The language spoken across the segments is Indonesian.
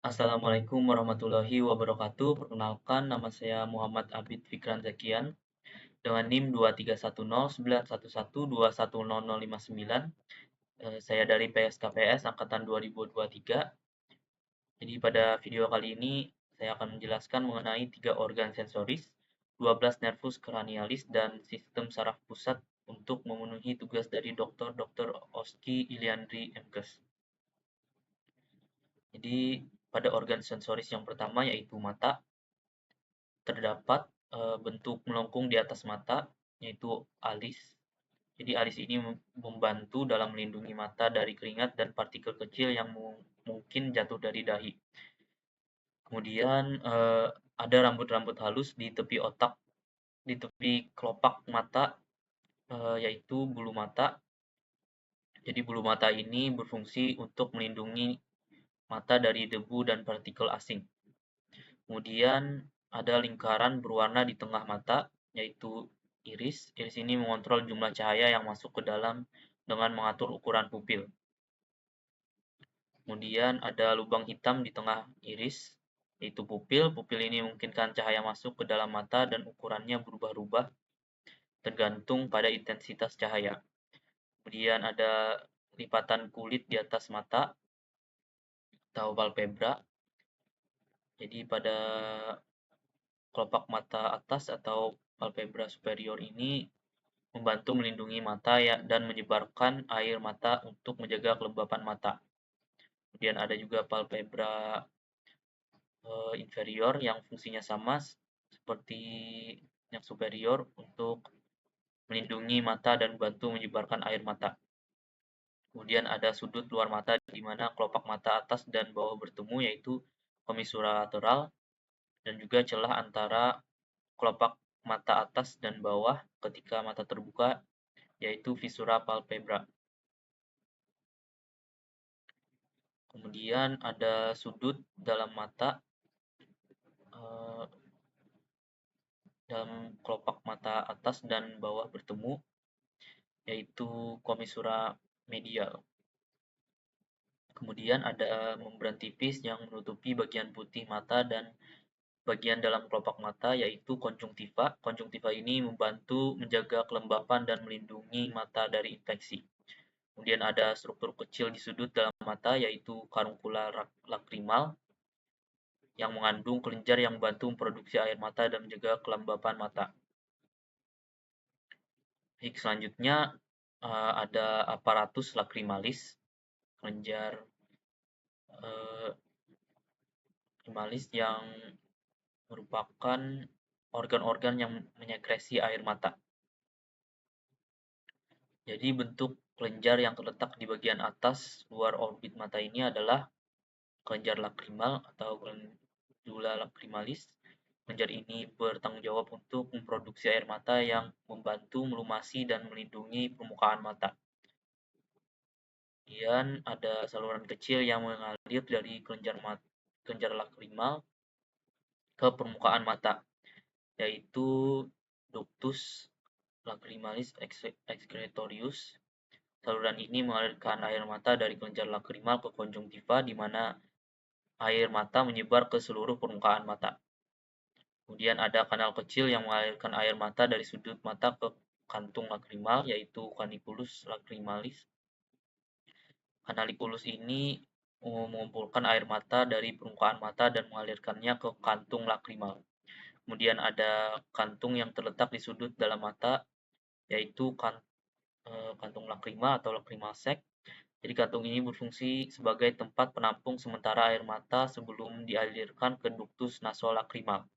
Assalamualaikum warahmatullahi wabarakatuh. Perkenalkan, nama saya Muhammad Abid Fikran Zakian dengan NIM 231091111210059. Saya dari PSKPS angkatan 2023. Jadi pada video kali ini saya akan menjelaskan mengenai 3 organ sensoris, 12 nervus cranialis, dan sistem saraf pusat untuk memenuhi tugas dari Dr. Oski Iliandri Mkes. Jadi pada organ sensoris yang pertama yaitu mata, terdapat bentuk melengkung di atas mata, yaitu alis. Jadi alis ini membantu dalam melindungi mata dari keringat dan partikel kecil yang mungkin jatuh dari dahi. Kemudian ada rambut-rambut halus di tepi otak, di tepi kelopak mata, yaitu bulu mata. Jadi bulu mata ini berfungsi untuk melindungi mata dari debu dan partikel asing. Kemudian ada lingkaran berwarna di tengah mata, yaitu iris. Iris ini mengontrol jumlah cahaya yang masuk ke dalam dengan mengatur ukuran pupil. Kemudian ada lubang hitam di tengah iris, yaitu pupil. Pupil ini memungkinkan cahaya masuk ke dalam mata dan ukurannya berubah-ubah tergantung pada intensitas cahaya. Kemudian ada lipatan kulit di atas mata atau palpebra. Jadi pada kelopak mata atas atau palpebra superior ini membantu melindungi mata ya, dan menyebarkan air mata untuk menjaga kelembapan mata. Kemudian ada juga palpebra inferior yang fungsinya sama seperti yang superior untuk melindungi mata dan bantu menyebarkan air mata. Kemudian ada sudut luar mata di mana kelopak mata atas dan bawah bertemu, yaitu komisura lateral, dan juga celah antara kelopak mata atas dan bawah ketika mata terbuka, yaitu visura palpebra. Kemudian ada sudut dalam mata, dalam kelopak mata atas dan bawah bertemu, yaitu komisura medial. Kemudian ada membran tipis yang menutupi bagian putih mata dan bagian dalam kelopak mata, yaitu konjungtiva. Konjungtiva ini membantu menjaga kelembapan dan melindungi mata dari infeksi. Kemudian ada struktur kecil di sudut dalam mata, yaitu karunkula lakrimal, yang mengandung kelenjar yang membantu memproduksi air mata dan menjaga kelembapan mata. Baik, selanjutnya ada aparatus lacrimalis, kelenjar lacrimalis yang merupakan organ-organ yang menyekresi air mata. Jadi bentuk kelenjar yang terletak di bagian atas luar orbit mata ini adalah kelenjar lakrimal atau glandula lacrimalis. Kelenjar ini bertanggung jawab untuk memproduksi air mata yang membantu melumasi dan melindungi permukaan mata. Kemudian ada saluran kecil yang mengalir dari kelenjar lakrimal ke permukaan mata, yaitu ductus lacrimalis excretorius. Saluran ini mengalirkan air mata dari kelenjar lakrimal ke konjungtiva, di mana air mata menyebar ke seluruh permukaan mata. Kemudian ada kanal kecil yang mengalirkan air mata dari sudut mata ke kantung lakrimal, yaitu caniculus lacrimalis. Kanalikulus ini mengumpulkan air mata dari permukaan mata dan mengalirkannya ke kantung lakrimal. Kemudian ada kantung yang terletak di sudut dalam mata, yaitu kantung lakrima atau lacrimal sac. Jadi kantung ini berfungsi sebagai tempat penampung sementara air mata sebelum dialirkan ke ductus nasolacrimal.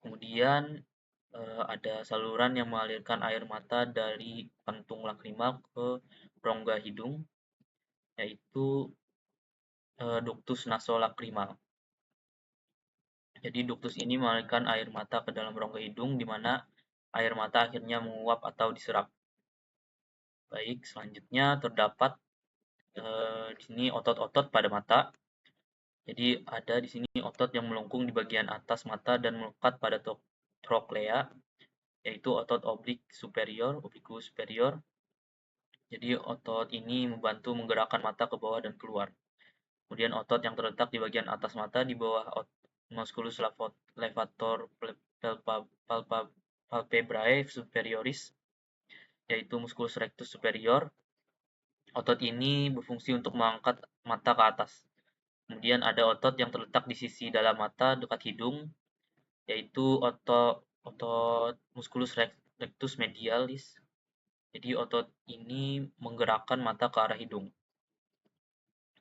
Kemudian ada saluran yang mengalirkan air mata dari kantung lakrimal ke rongga hidung, yaitu ductus nasolacrimal. Jadi ductus ini mengalirkan air mata ke dalam rongga hidung, di mana air mata akhirnya menguap atau diserap. Baik, selanjutnya terdapat di sini otot-otot pada mata. Jadi ada di sini otot yang melengkung di bagian atas mata dan melekat pada troklea, yaitu otot oblique superior. Jadi otot ini membantu menggerakkan mata ke bawah dan keluar. Kemudian otot yang terletak di bagian atas mata di bawah musculus levator palpebrae superioris, yaitu musculus rectus superior. Otot ini berfungsi untuk mengangkat mata ke atas. Kemudian ada otot yang terletak di sisi dalam mata dekat hidung, yaitu otot musculus rectus medialis. Jadi otot ini menggerakkan mata ke arah hidung.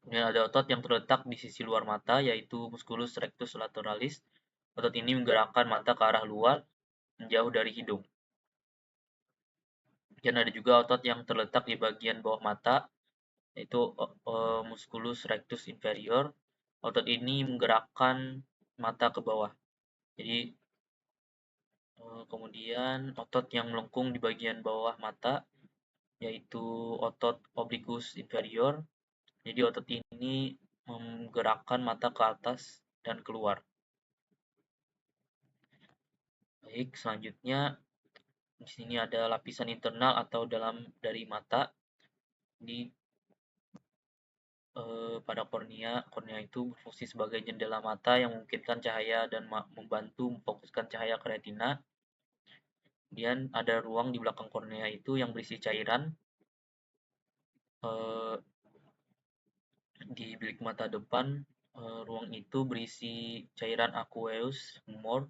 Kemudian ada otot yang terletak di sisi luar mata, yaitu musculus rectus lateralis. Otot ini menggerakkan mata ke arah luar, menjauh dari hidung. Dan ada juga otot yang terletak di bagian bawah mata, yaitu musculus rectus inferior. Otot ini menggerakkan mata ke bawah. Jadi kemudian otot yang melengkung di bagian bawah mata, yaitu otot obliquus inferior. Jadi otot ini menggerakkan mata ke atas dan keluar. Baik, selanjutnya di sini ada lapisan internal atau dalam dari mata. Di pada kornea, kornea itu berfungsi sebagai jendela mata yang memungkinkan cahaya dan membantu memfokuskan cahaya ke retina. Kemudian ada ruang di belakang kornea itu yang berisi cairan. Di bilik mata depan, ruang itu berisi cairan aqueous humor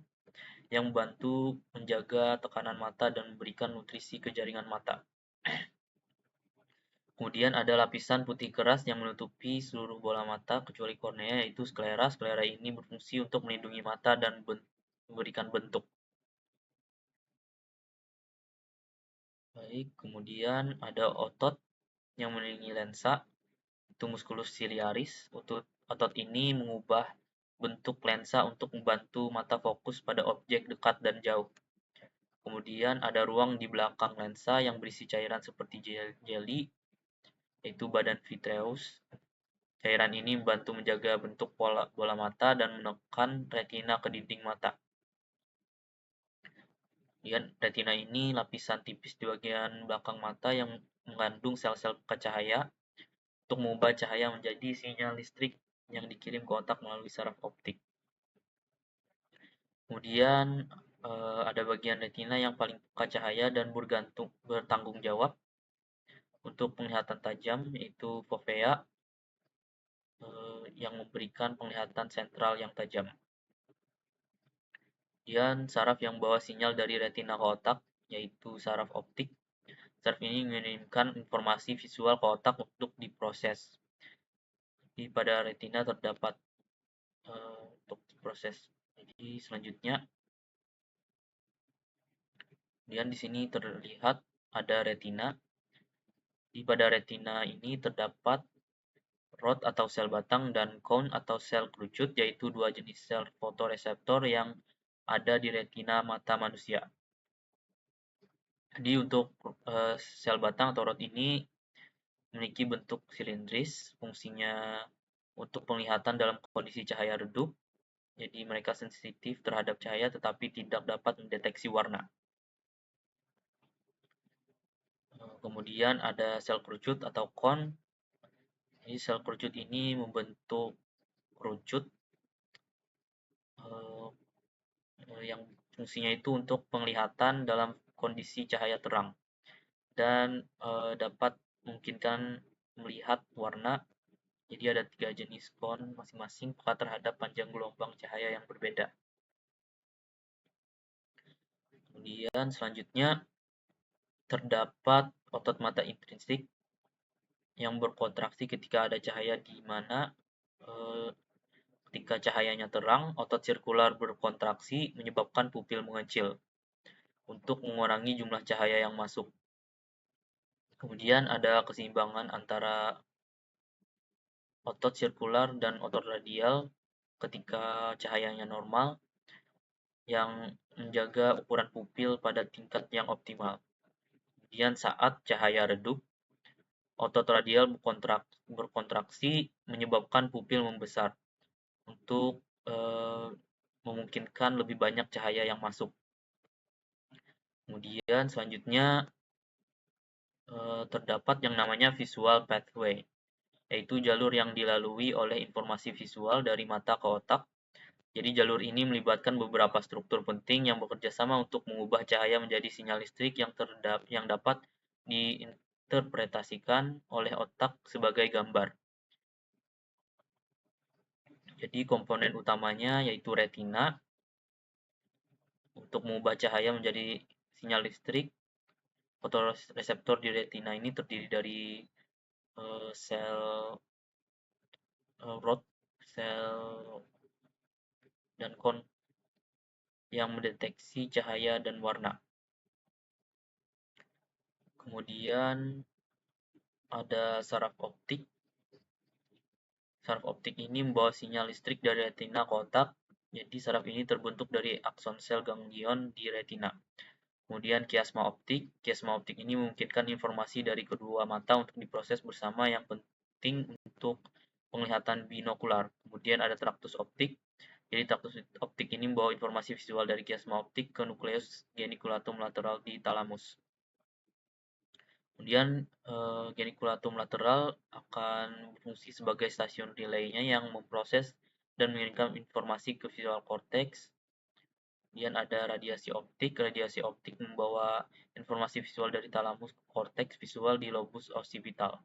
yang membantu menjaga tekanan mata dan memberikan nutrisi ke jaringan mata. Kemudian ada lapisan putih keras yang menutupi seluruh bola mata kecuali kornea, yaitu sklera. Sklera ini berfungsi untuk melindungi mata dan memberikan bentuk. Baik, kemudian ada otot yang melindungi lensa, itu musculus ciliaris. Otot ini mengubah bentuk lensa untuk membantu mata fokus pada objek dekat dan jauh. Kemudian ada ruang di belakang lensa yang berisi cairan seperti jeli, yaitu badan vitreous. Cairan ini membantu menjaga bentuk bola mata dan menekan retina ke dinding mata. Kemudian retina ini lapisan tipis di bagian belakang mata yang mengandung sel-sel cahaya untuk mengubah cahaya menjadi sinyal listrik yang dikirim ke otak melalui saraf optik. Kemudian ada bagian retina yang paling peka cahaya dan bertanggung jawab untuk penglihatan tajam, yaitu fovea, yang memberikan penglihatan sentral yang tajam. Kemudian saraf yang membawa sinyal dari retina ke otak, yaitu saraf optik. Saraf ini mengirimkan informasi visual ke otak untuk diproses. Jadi pada retina terdapat untuk diproses. Jadi selanjutnya, kemudian di sini terlihat ada retina. Di pada retina ini terdapat rod atau sel batang dan cone atau sel kerucut, yaitu dua jenis sel fotoreseptor yang ada di retina mata manusia. Jadi untuk sel batang atau rod ini memiliki bentuk silindris, fungsinya untuk penglihatan dalam kondisi cahaya redup. Jadi mereka sensitif terhadap cahaya tetapi tidak dapat mendeteksi warna. Kemudian ada sel kerucut atau cone. Jadi sel kerucut ini membentuk kerucut yang fungsinya itu untuk penglihatan dalam kondisi cahaya terang dan dapat memungkinkan melihat warna. Jadi ada 3 jenis cone masing-masing peka terhadap panjang gelombang cahaya yang berbeda. Kemudian selanjutnya terdapat otot mata intrinsik yang berkontraksi ketika ada cahaya, di mana ketika cahayanya terang, otot sirkular berkontraksi menyebabkan pupil mengecil untuk mengurangi jumlah cahaya yang masuk. Kemudian ada keseimbangan antara otot sirkular dan otot radial ketika cahayanya normal yang menjaga ukuran pupil pada tingkat yang optimal. Kemudian saat cahaya redup, otot radial berkontraksi menyebabkan pupil membesar untuk memungkinkan lebih banyak cahaya yang masuk. Kemudian selanjutnya terdapat yang namanya visual pathway. yaitu jalur yang dilalui oleh informasi visual dari mata ke otak. Jadi jalur ini melibatkan beberapa struktur penting yang bekerja sama untuk mengubah cahaya menjadi sinyal listrik yang dapat diinterpretasikan oleh otak sebagai gambar. Jadi komponen utamanya yaitu retina untuk mengubah cahaya menjadi sinyal listrik. Fotoreseptor di retina ini terdiri dari sel rod, sel dan kon yang mendeteksi cahaya dan warna. Kemudian ada saraf optik. Saraf optik ini membawa sinyal listrik dari retina ke otak. Jadi saraf ini terbentuk dari akson sel ganglion di retina. Kemudian kiasma optik. Kiasma optik ini memungkinkan informasi dari kedua mata untuk diproses bersama yang penting untuk penglihatan binokular. Kemudian ada traktus optik. Jadi traktus optik ini membawa informasi visual dari kiasma optik ke nukleus geniculatum lateral di talamus. Kemudian geniculatum lateral akan berfungsi sebagai stasiun relay-nya yang memproses dan mengirimkan informasi ke visual cortex. Kemudian ada radiasi optik. Radiasi optik membawa informasi visual dari talamus ke korteks visual di lobus occipital.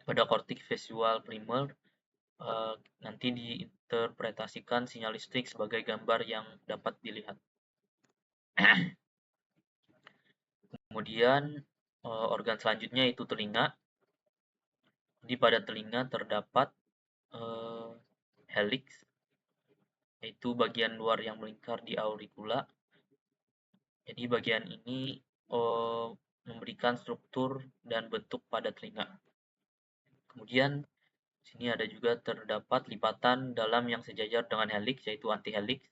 Pada korteks visual primer, nanti diinterpretasikan sinyal listrik sebagai gambar yang dapat dilihat. Kemudian organ selanjutnya itu telinga. Jadi pada telinga terdapat helix, yaitu bagian luar yang melingkar di auricula. Jadi bagian ini memberikan struktur dan bentuk pada telinga. Kemudian sini ada juga terdapat lipatan dalam yang sejajar dengan helix, yaitu antihelix,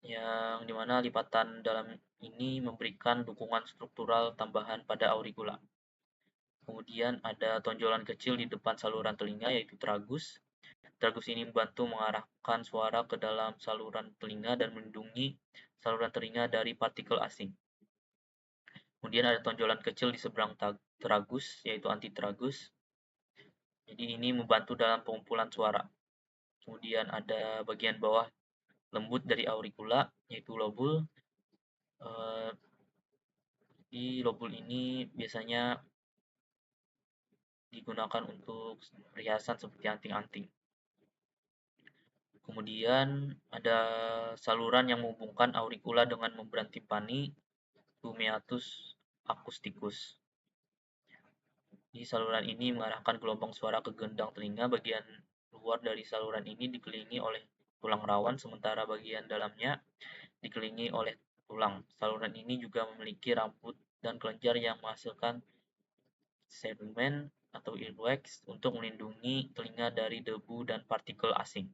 yang dimana lipatan dalam ini memberikan dukungan struktural tambahan pada auricula. Kemudian ada tonjolan kecil di depan saluran telinga, yaitu tragus. Tragus ini membantu mengarahkan suara ke dalam saluran telinga dan melindungi saluran telinga dari partikel asing. Kemudian ada tonjolan kecil di seberang tragus, yaitu antitragus. Jadi ini membantu dalam pengumpulan suara. Kemudian ada bagian bawah lembut dari auricula, yaitu lobul. Di lobul ini biasanya digunakan untuk perhiasan seperti anting-anting. Kemudian ada saluran yang menghubungkan auricula dengan membran timpani, meatus acousticus. Di saluran ini mengarahkan gelombang suara ke gendang telinga. Bagian luar dari saluran ini dikelilingi oleh tulang rawan, sementara bagian dalamnya dikelilingi oleh tulang. Saluran ini juga memiliki rambut dan kelenjar yang menghasilkan cerumen atau earwax untuk melindungi telinga dari debu dan partikel asing.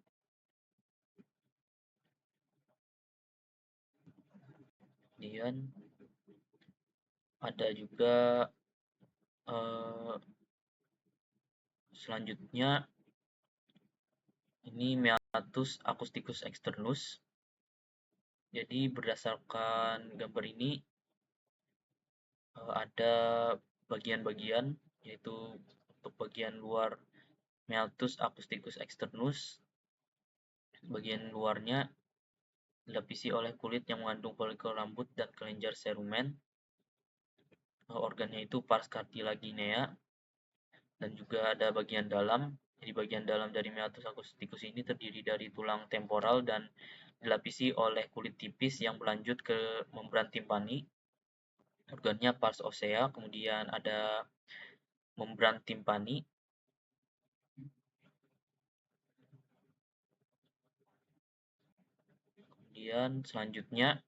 Kemudian ada juga selanjutnya ini meatus acousticus externus. Jadi berdasarkan gambar ini ada bagian-bagian, yaitu untuk bagian luar meatus acousticus externus, bagian luarnya dilapisi oleh kulit yang mengandung folikel rambut dan kelenjar cerumen. Organnya itu pars cartilaginea, dan juga ada bagian dalam. Jadi bagian dalam dari meatus acousticus ini terdiri dari tulang temporal dan dilapisi oleh kulit tipis yang berlanjut ke membran timpani. Organnya pars osea, kemudian ada membran timpani. Kemudian selanjutnya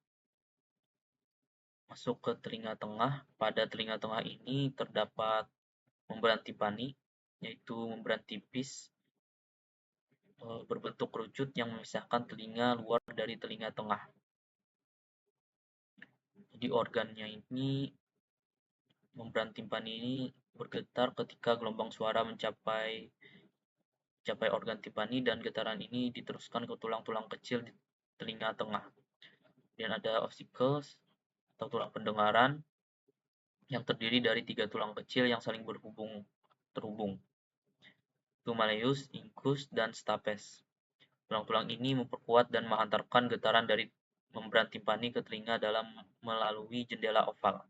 masuk ke telinga tengah. Pada telinga tengah ini terdapat membran timpani, yaitu membran tipis berbentuk kerucut yang memisahkan telinga luar dari telinga tengah. Jadi organnya ini, membran timpani ini bergetar ketika gelombang suara mencapai organ timpani, dan getaran ini diteruskan ke tulang-tulang kecil di telinga tengah. Dan ada ossicles atau tulang pendengaran yang terdiri dari 3 tulang kecil yang saling berhubung terhubung, yaitu malleus, incus, dan stapes. Tulang-tulang ini memperkuat dan mengantarkan getaran dari membran timpani ke telinga dalam melalui jendela oval.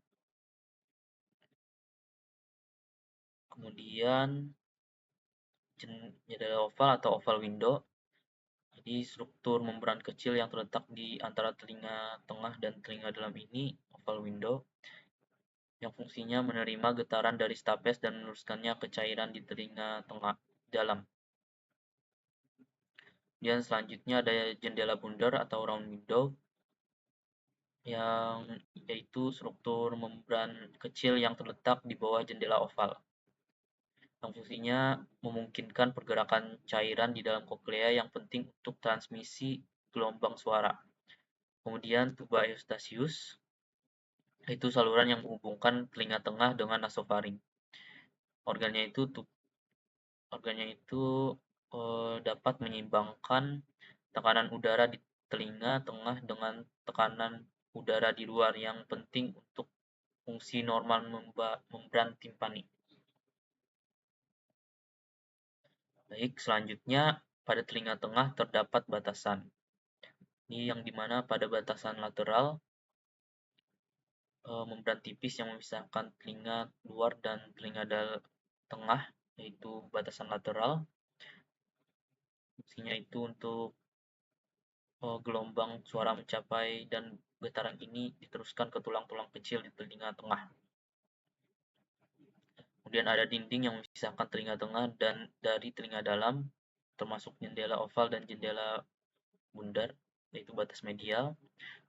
Kemudian jendela oval atau oval window. Jadi struktur membran kecil yang terletak di antara telinga tengah dan telinga dalam ini oval window, yang fungsinya menerima getaran dari stapes dan meneruskannya ke cairan di telinga tengah dalam. Dan selanjutnya ada jendela bundar atau round window, yang yaitu struktur membran kecil yang terletak di bawah jendela oval, yang fungsinya memungkinkan pergerakan cairan di dalam koklea yang penting untuk transmisi gelombang suara. Kemudian tuba Eustachius, yaitu saluran yang menghubungkan telinga tengah dengan nasofaring. Organnya itu dapat menyeimbangkan tekanan udara di telinga tengah dengan tekanan udara di luar yang penting untuk fungsi normal membran timpani. Baik, selanjutnya pada telinga tengah terdapat batasan. Ini yang dimana pada batasan lateral membran tipis yang memisahkan telinga luar dan telinga tengah, yaitu batasan lateral. Fungsinya itu untuk gelombang suara mencapai dan getaran ini diteruskan ke tulang-tulang kecil di telinga tengah. Kemudian ada dinding yang memisahkan telinga tengah dan dari telinga dalam, termasuk jendela oval dan jendela bundar, yaitu batas medial.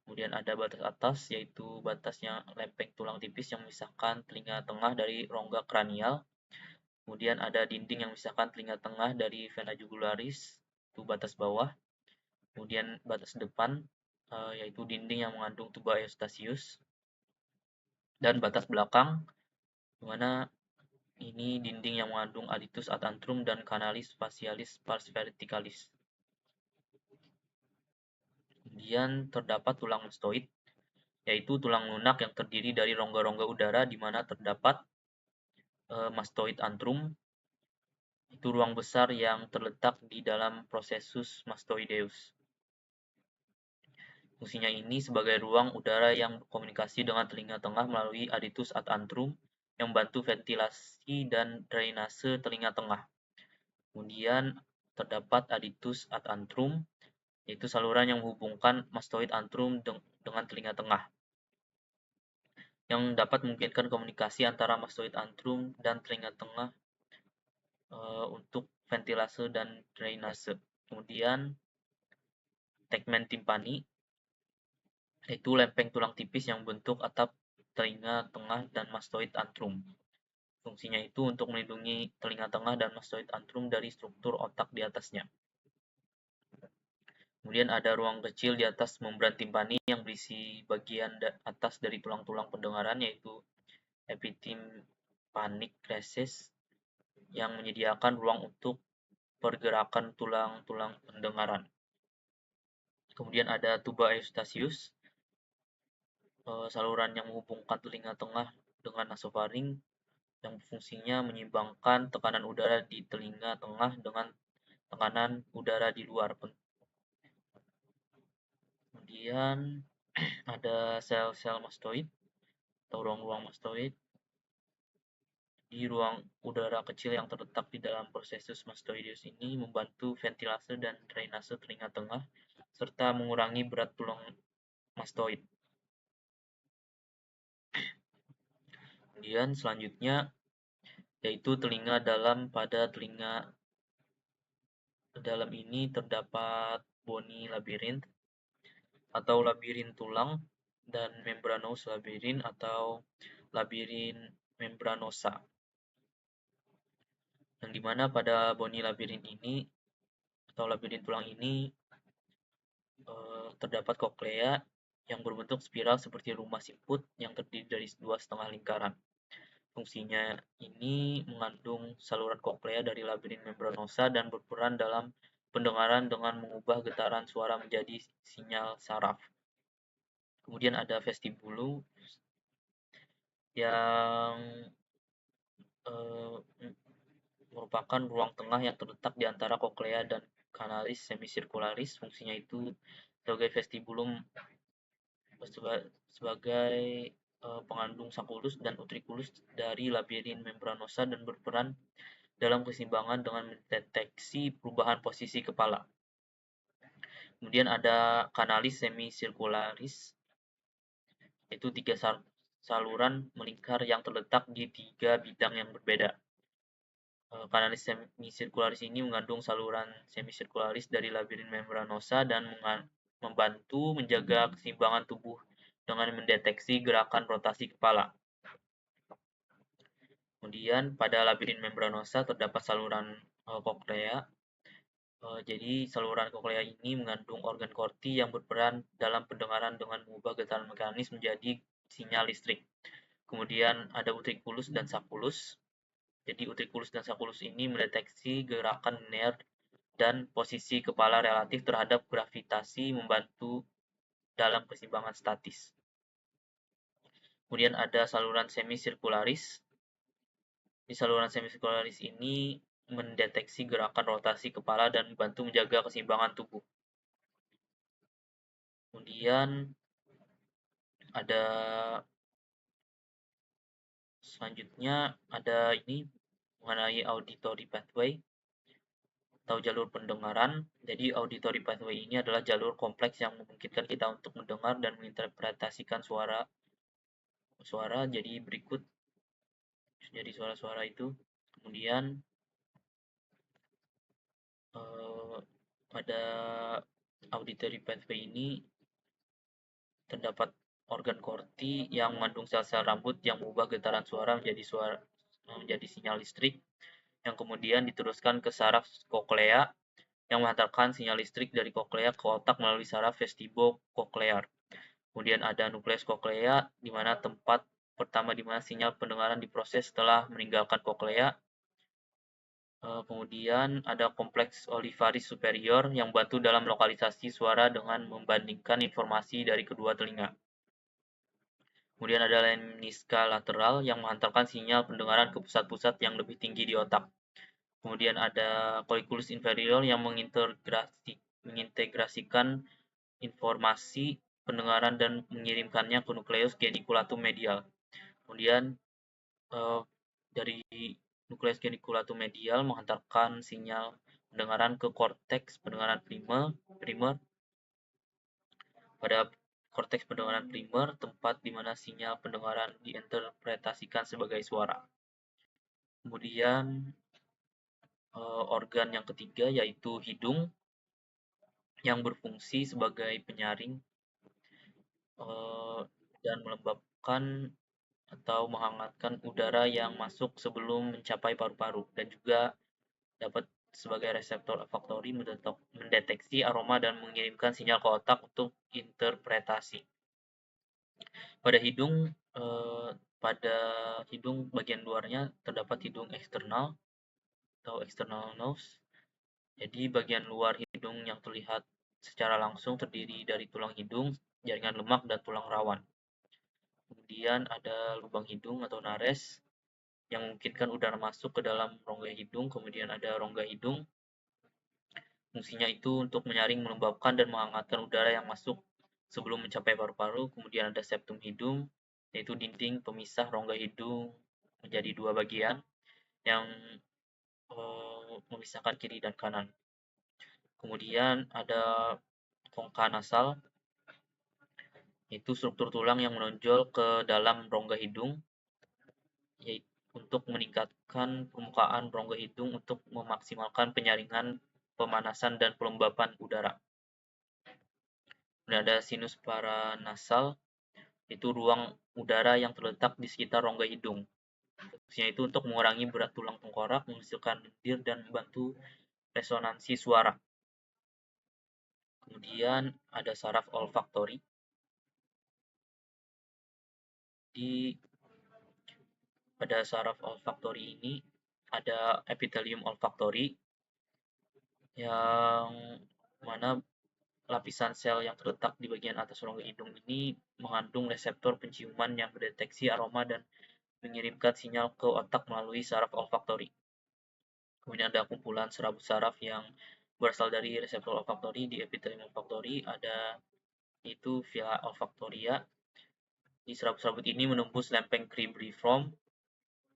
Kemudian ada batas atas, yaitu batasnya lempeng tulang tipis yang memisahkan telinga tengah dari rongga kranial. Kemudian ada dinding yang memisahkan telinga tengah dari vena jugularis, itu batas bawah. Kemudian batas depan, yaitu dinding yang mengandung tuba Eustachius. Dan batas belakang, di mana ini dinding yang mengandung aditus ad antrum dan canalis facialis pars verticalis. Kemudian terdapat tulang mastoid, yaitu tulang lunak yang terdiri dari rongga-rongga udara di mana terdapat mastoid antrum, itu ruang besar yang terletak di dalam processus mastoideus. Fungsinya ini sebagai ruang udara yang berkomunikasi dengan telinga tengah melalui aditus ad antrum yang membantu ventilasi dan drainase telinga tengah. Kemudian terdapat aditus ad antrum, yaitu saluran yang menghubungkan mastoid antrum dengan telinga tengah, yang dapat memungkinkan komunikasi antara mastoid antrum dan telinga tengah untuk ventilase dan drainase. Kemudian tegmen timpani, yaitu lempeng tulang tipis yang membentuk atap telinga tengah dan mastoid antrum. Fungsinya itu untuk melindungi telinga tengah dan mastoid antrum dari struktur otak di atasnya. Kemudian ada ruang kecil di atas membran timpani yang berisi bagian atas dari tulang-tulang pendengaran, yaitu epitympanic recess, yang menyediakan ruang untuk pergerakan tulang-tulang pendengaran. Kemudian ada tuba Eustachius, saluran yang menghubungkan telinga tengah dengan nasofaring, yang fungsinya menyeimbangkan tekanan udara di telinga tengah dengan tekanan udara di luar. Kemudian ada sel-sel mastoid atau ruang-ruang mastoid. Di ruang udara kecil yang terletak di dalam processus mastoideus ini membantu ventilase dan drainase telinga tengah serta mengurangi berat tulang mastoid. Kemudian selanjutnya yaitu telinga dalam. Pada telinga dalam ini terdapat bony labyrinth atau labirin tulang dan membranous labyrinth atau labirin membranosa, yang dimana pada bony labyrinth ini atau labirin tulang ini terdapat koklea yang berbentuk spiral seperti rumah siput yang terdiri dari 2,5 lingkaran. Fungsinya ini mengandung saluran koklea dari labirin membranosa dan berperan dalam pendengaran dengan mengubah getaran suara menjadi sinyal saraf. Kemudian ada vestibulum yang merupakan ruang tengah yang terletak di antara koklea dan kanalis semisirkularis. Fungsinya itu sebagai vestibulum, sebagai pengandung sakulus dan utriculus dari labirin membranosa dan berperan dalam keseimbangan dengan mendeteksi perubahan posisi kepala. Kemudian ada kanalis semisirkularis, yaitu 3 saluran melingkar yang terletak di 3 bidang yang berbeda. Kanalis semisirkularis ini mengandung saluran semisirkularis dari labirin membranosa dan membantu menjaga keseimbangan tubuh dengan mendeteksi gerakan rotasi kepala. Kemudian pada labirin membranosa terdapat saluran koklea. Jadi saluran koklea ini mengandung organ korti yang berperan dalam pendengaran dengan mengubah getaran mekanis menjadi sinyal listrik. Kemudian ada utriculus dan sacculus. Jadi utriculus dan sacculus ini mendeteksi gerakan linear dan posisi kepala relatif terhadap gravitasi, membantu dalam keseimbangan statis. Kemudian ada saluran semisirkularis. Di saluran semisirkularis ini mendeteksi gerakan rotasi kepala dan membantu menjaga keseimbangan tubuh. Kemudian ada selanjutnya ada ini mengenai auditory pathway atau jalur pendengaran. Jadi auditory pathway ini adalah jalur kompleks yang memungkinkan kita untuk mendengar dan menginterpretasikan suara. Jadi berikut dari suara-suara itu. Kemudian pada auditory pathway ini terdapat organ korti yang mengandung sel-sel rambut yang mengubah getaran suara menjadi sinyal listrik, yang kemudian diteruskan ke saraf koklea yang menghantarkan sinyal listrik dari koklea ke otak melalui saraf vestibokoklear. Kemudian ada nukleus koklea, di mana tempat pertama di mana sinyal pendengaran diproses setelah meninggalkan koklea. Kemudian ada kompleks olivaris superior yang membantu dalam lokalisasi suara dengan membandingkan informasi dari kedua telinga. Kemudian ada lemnisca lateral yang menghantarkan sinyal pendengaran ke pusat-pusat yang lebih tinggi di otak. Kemudian ada colliculus inferior yang mengintegrasikan informasi pendengaran dan mengirimkannya ke nukleus geniculatum medial. Kemudian dari nukleus geniculatum medial menghantarkan sinyal pendengaran ke korteks pendengaran primer. Pada korteks pendengaran primer, tempat di mana sinyal pendengaran diinterpretasikan sebagai suara. Kemudian organ yang ketiga yaitu hidung yang berfungsi sebagai penyaring dan melembabkan atau menghangatkan udara yang masuk sebelum mencapai paru-paru, dan juga dapat sebagai reseptor olfaktori mendeteksi aroma dan mengirimkan sinyal ke otak untuk interpretasi. Pada hidung bagian luarnya terdapat hidung eksternal atau external nose. Jadi bagian luar hidung yang terlihat secara langsung terdiri dari tulang hidung, jaringan lemak, dan tulang rawan. Kemudian ada lubang hidung atau nares yang memungkinkan udara masuk ke dalam rongga hidung. Kemudian ada rongga hidung. Fungsinya itu untuk menyaring, melembabkan, dan menghangatkan udara yang masuk sebelum mencapai paru-paru. Kemudian ada septum hidung, yaitu dinding pemisah rongga hidung menjadi dua bagian yang memisahkan kiri dan kanan. Kemudian ada kongka nasal, yaitu struktur tulang yang menonjol ke dalam rongga hidung, yaitu untuk meningkatkan permukaan rongga hidung untuk memaksimalkan penyaringan, pemanasan, dan pelembapan udara. Dan ada sinus paranasal, itu ruang udara yang terletak di sekitar rongga hidung. Fungsinya itu untuk mengurangi berat tulang tengkorak, menghasilkan lendir, dan membantu resonansi suara. Kemudian ada saraf olfaktori. Pada saraf olfaktori ini ada epithelium olfaktori, yang mana lapisan sel yang terletak di bagian atas rongga hidung ini mengandung reseptor penciuman yang mendeteksi aroma dan mengirimkan sinyal ke otak melalui saraf olfaktori. Kemudian ada kumpulan serabut saraf yang berasal dari reseptor olfaktori di epitelium olfaktori, ada itu villi olfaktoria. Di serabut-serabut ini menembus lempeng cribriform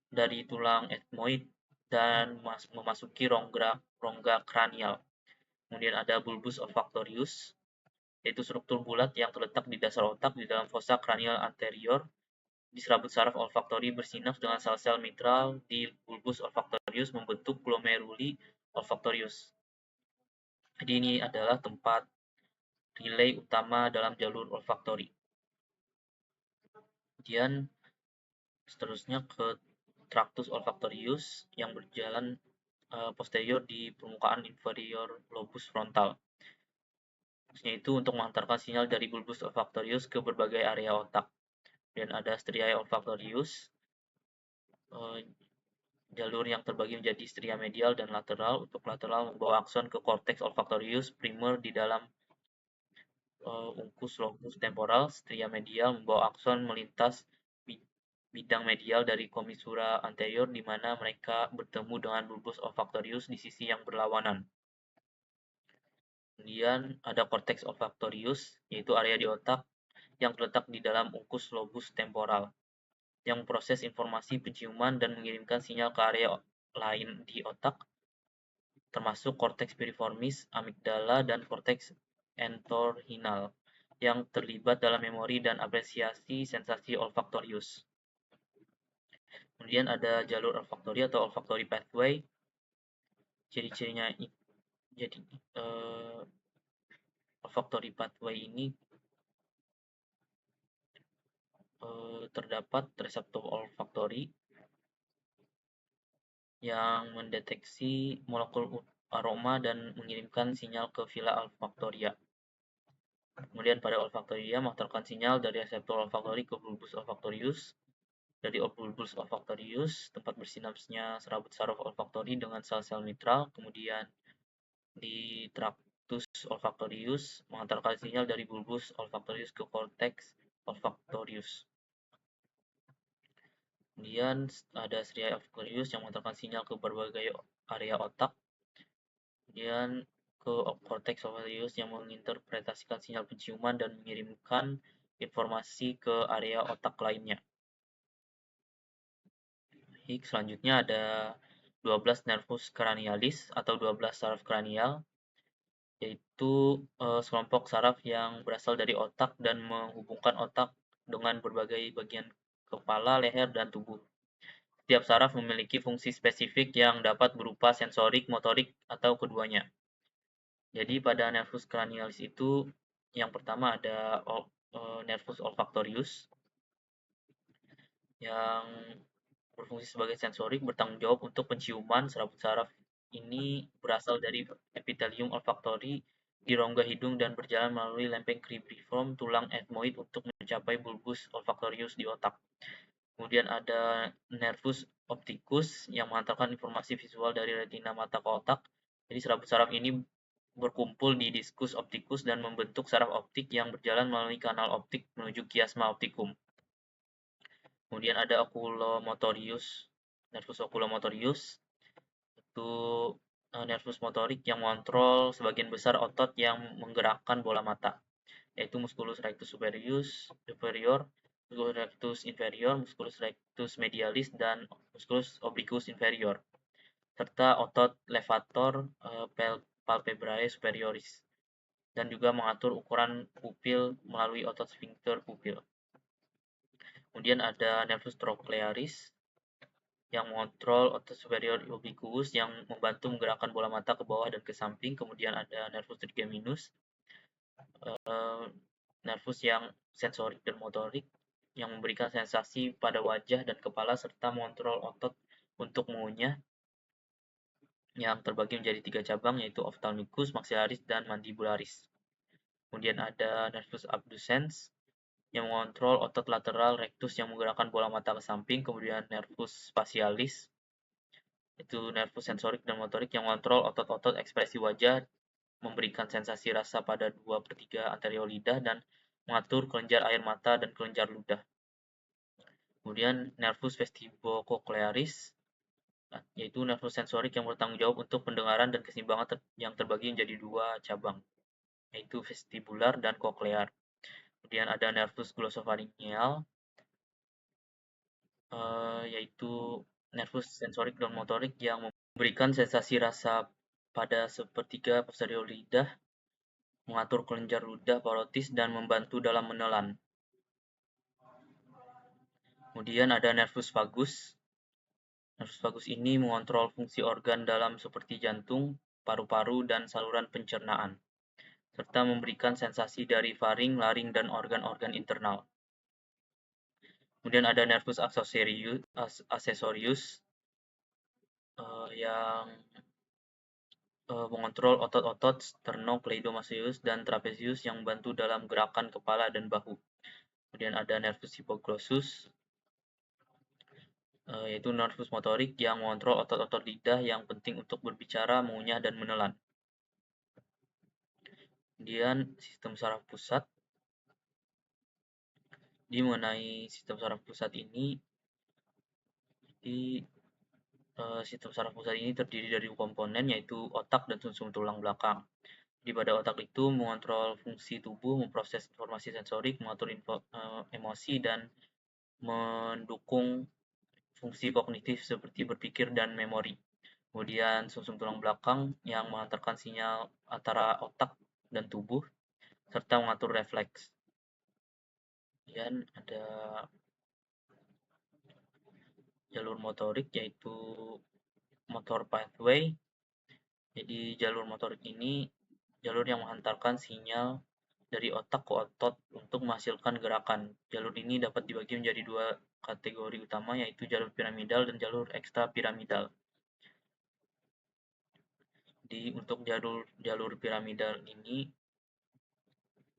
dari tulang ethmoid dan memasuki rongga kranial. Kemudian ada bulbus olfaktorius, yaitu struktur bulat yang terletak di dasar otak di dalam fossa kranial anterior. Di serabut saraf olfaktori bersinaps dengan sel-sel mitral di bulbus olfaktorius membentuk glomeruli olfaktorius. Jadi ini adalah tempat relay utama dalam jalur olfaktori. Kemudian seterusnya ke tractus olfaktorius yang berjalan posterior di permukaan inferior lobus frontal. Fungsinya itu untuk mengantarkan sinyal dari bulbus olfaktorius ke berbagai area otak. Dan ada striae olfaktorius, jalur yang terbagi menjadi stria medial dan lateral. Untuk lateral membawa akson ke cortex olfaktorius primer di dalam uncus lobus temporal. Stria medial membawa akson melintas bidang medial dari commissura anterior di mana mereka bertemu dengan bulbus olfaktorius di sisi yang berlawanan. Kemudian ada cortex olfaktorius, yaitu area di otak yang terletak di dalam uncus lobus temporal, yang memproses informasi penciuman dan mengirimkan sinyal ke area lain di otak, termasuk cortex piriformis, amigdala, dan cortex entorhinal, yang terlibat dalam memori dan apresiasi sensasi olfaktorius. Kemudian ada jalur olfaktori atau olfactory pathway. Ciri-cirinya jadi olfactory pathway ini terdapat reseptor olfaktori yang mendeteksi molekul aroma dan mengirimkan sinyal ke villi olfaktoria. Kemudian pada olfaktoria mengantarkan sinyal dari reseptor olfaktori ke bulbus olfaktorius. Dari bulbus olfaktorius, tempat bersinapsnya serabut saraf olfaktori dengan sel-sel mitral. Kemudian di tractus olfaktorius mengantarkan sinyal dari bulbus olfaktorius ke cortex olfaktorius. Kemudian ada striae olfaktorius yang mengantarkan sinyal ke berbagai area otak. Kemudian ke cortex olfaktorius yang menginterpretasikan sinyal penciuman dan mengirimkan informasi ke area otak lainnya. Baik, selanjutnya ada 12 nervus cranialis atau 12 saraf kranial, yaitu sekelompok saraf yang berasal dari otak dan menghubungkan otak dengan berbagai bagian kepala, leher, dan tubuh. Setiap saraf memiliki fungsi spesifik yang dapat berupa sensorik, motorik, atau keduanya. Jadi pada nervus cranialis itu yang pertama ada nervus olfaktorius yang berfungsi sebagai sensorik, bertanggung jawab untuk penciuman. Serabut saraf ini berasal dari epitelium olfaktori di rongga hidung dan berjalan melalui lempeng cribriform tulang ethmoid untuk mencapai bulbus olfaktorius di otak. Kemudian ada nervus opticus yang mengantarkan informasi visual dari retina mata ke otak. Jadi serabut saraf ini berkumpul di diskus opticus dan membentuk saraf optik yang berjalan melalui kanal optik menuju kiasma optikum. Kemudian ada oculomotorius, nervus oculomotorius, itu nervus motorik yang mengontrol sebagian besar otot yang menggerakkan bola mata, yaitu musculus rectus superior, musculus rectus inferior, musculus rectus medialis, dan musculus obliquus inferior, serta otot levator palpebrae superioris, dan juga mengatur ukuran pupil melalui otot sphincter pupil. Kemudian ada nervus trochlearis yang mengontrol otot superior obliquus yang membantu menggerakkan bola mata ke bawah dan ke samping. Kemudian ada nervus trigeminus, nervus yang sensorik dan motorik yang memberikan sensasi pada wajah dan kepala serta mengontrol otot untuk mengunyah, yang terbagi menjadi 3 cabang, yaitu ophthalmicus, maxillaris, dan mandibularis. Kemudian ada nervus abducens yang mengontrol otot lateral rectus yang menggerakkan bola mata ke samping. Kemudian nervus facialis, itu nervus sensorik dan motorik yang mengontrol otot-otot ekspresi wajah, memberikan sensasi rasa pada 2/3 anterior lidah, dan mengatur kelenjar air mata dan kelenjar ludah. Kemudian nervus vestibulocochlearis yaitu nervus sensorik yang bertanggung jawab untuk pendengaran dan keseimbangan yang terbagi menjadi dua cabang, yaitu vestibular dan koklear. Kemudian ada nervus glosopharyngeal, yaitu nervus sensorik dan motorik yang memberikan sensasi rasa pada sepertiga posterior lidah, mengatur kelenjar ludah parotis, dan membantu dalam menelan. Kemudian ada nervus vagus. Nervus vagus ini mengontrol fungsi organ dalam seperti jantung, paru-paru, dan saluran pencernaan, serta memberikan sensasi dari faring, laring, dan organ-organ internal. Kemudian ada nervus accessorius yang mengontrol otot-otot sternocleidomastoideus dan trapezius yang membantu dalam gerakan kepala dan bahu. Kemudian ada nervus hypoglossus, yaitu nervus motorik yang mengontrol otot-otot lidah yang penting untuk berbicara, mengunyah, dan menelan. Kemudian sistem saraf pusat. Mengenai sistem saraf pusat ini, sistem saraf pusat ini terdiri dari dua komponen, yaitu otak dan sumsum tulang belakang. Pada otak itu mengontrol fungsi tubuh, memproses informasi sensorik, mengatur emosi, dan mendukung fungsi kognitif seperti berpikir dan memori. Kemudian sumsum tulang belakang yang mengantarkan sinyal antara otak dan tubuh, serta mengatur refleks. Kemudian ada jalur motorik, yaitu motor pathway. Jadi jalur motorik ini jalur yang menghantarkan sinyal dari otak ke otot untuk menghasilkan gerakan. Jalur ini dapat dibagi menjadi dua kategori utama, yaitu jalur piramidal dan jalur ekstrapiramidal. Jadi untuk jalur piramidal ini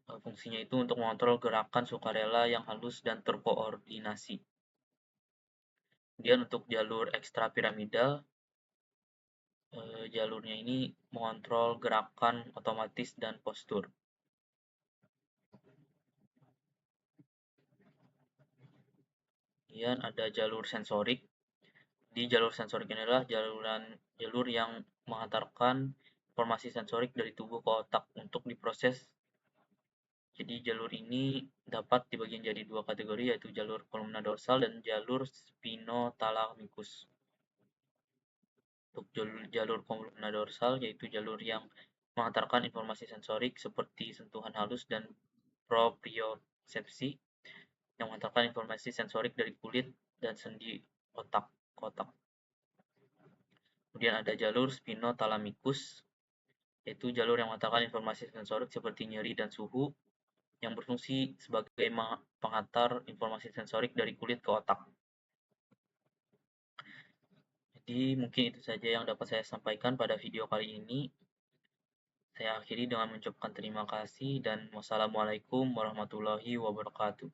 fungsinya itu untuk mengontrol gerakan sukarela yang halus dan terkoordinasi. Kemudian untuk jalur ekstrapiramidal, jalurnya ini mengontrol gerakan otomatis dan postur. Kemudian ada jalur sensorik. Di jalur sensorik ini adalah jalur yang mengantarkan informasi sensorik dari tubuh ke otak untuk diproses. Jadi jalur ini dapat dibagi menjadi dua kategori, yaitu jalur kolumna dorsal dan jalur spinothalamikus. Untuk jalur kolumna dorsal, yaitu jalur yang mengantarkan informasi sensorik seperti sentuhan halus dan propriosepsi, yang mengantarkan informasi sensorik dari kulit dan sendi otak ke otak. Kemudian ada jalur spinothalamikus, yaitu jalur yang mengantarkan informasi sensorik seperti nyeri dan suhu, yang berfungsi sebagai penghantar informasi sensorik dari kulit ke otak. Jadi mungkin itu saja yang dapat saya sampaikan pada video kali ini. Saya akhiri dengan mengucapkan terima kasih dan wassalamualaikum warahmatullahi wabarakatuh.